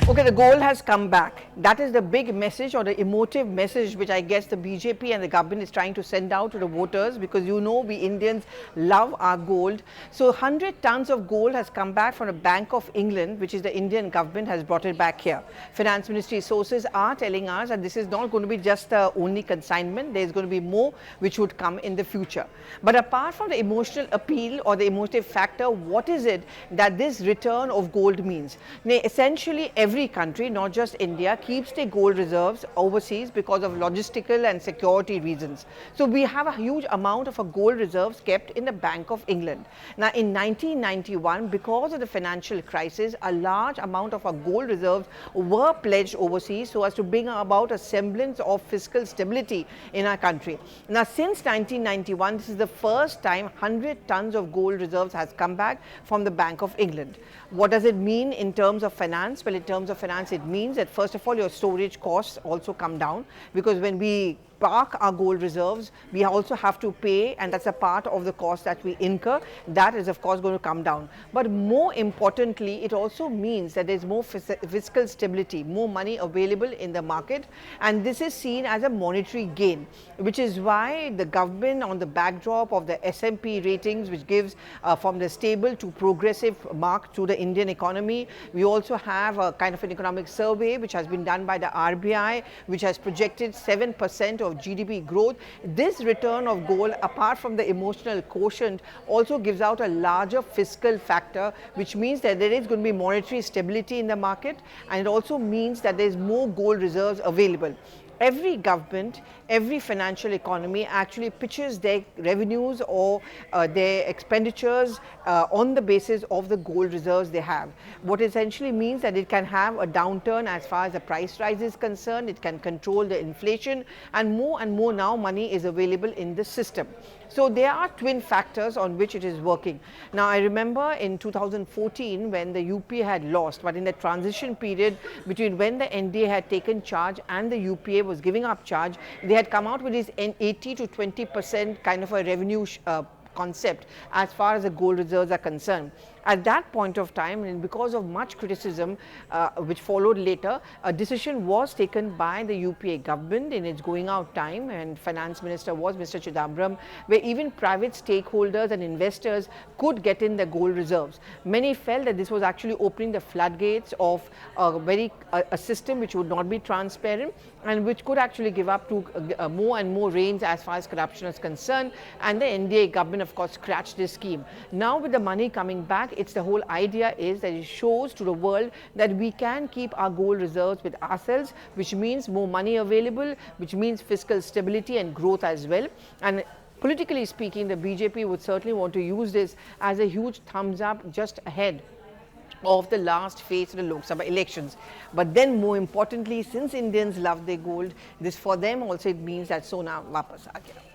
Okay, the gold has come back. That is the big message or the emotive message which I guess the BJP and the government is trying to send out to the voters, because you know we Indians love our gold. So 100 tons of gold has come back from the Bank of England, which is the Indian government has brought it back here. Finance Ministry sources are telling us that this is not going to be just the only consignment. There is going to be more which would come in the future. But apart from the emotional appeal or the emotive factor, what is it that this return of gold means? Essentially, every country, not just India, keeps their gold reserves overseas because of logistical and security reasons. So we have a huge amount of our gold reserves kept in the Bank of England. Now in 1991, because of the financial crisis, a large amount of our gold reserves were pledged overseas so as to bring about a semblance of fiscal stability in our country. Now since 1991, this is the first time 100 tons of gold reserves has come back from the Bank of England. What does it mean in terms of finance? Well, in terms of finance, it means that first of all, your storage costs also come down, because when we park our gold reserves, we also have to pay, and that's a part of the cost that we incur. That is of course going to come down. But more importantly, it also means that there's more fiscal stability, more money available in the market, and this is seen as a monetary gain, which is why the government, on the backdrop of the S&P ratings, which gives from the stable to progressive mark to the Indian economy. We also have a kind of an economic survey which has been done by the RBI, which has projected 7% of GDP growth. This return of gold, apart from the emotional quotient, also gives out a larger fiscal factor, which means that there is going to be monetary stability in the market, and it also means that there is more gold reserves available. Every government, every financial economy actually pitches their revenues or their expenditures on the basis of the gold reserves they have. What essentially means that it can have a downturn as far as the price rise is concerned, it can control the inflation, and more now money is available in the system. So there are twin factors on which it is working. Now I remember in 2014 when the UPA had lost, but in the transition period between when the NDA had taken charge and the UPA was giving up charge, they had come out with this 80 to 20% kind of a revenue concept as far as the gold reserves are concerned. At that point of time, and because of much criticism which followed later, a decision was taken by the UPA government in its going out time, and finance minister was Mr. Chidambaram, where even private stakeholders and investors could get in the gold reserves. Many felt that this was actually opening the floodgates of a system which would not be transparent and which could actually give up to more and more reins as far as corruption is concerned, and the NDA government of course scratched this scheme. Now with the money coming back, it's the whole idea is that it shows to the world that we can keep our gold reserves with ourselves, which means more money available, which means fiscal stability and growth as well. And politically speaking, the BJP would certainly want to use this as a huge thumbs up just ahead of the last phase of the Lok Sabha elections. But then more importantly, since Indians love their gold, this for them also it means that Sona Vapas Aa Gaya.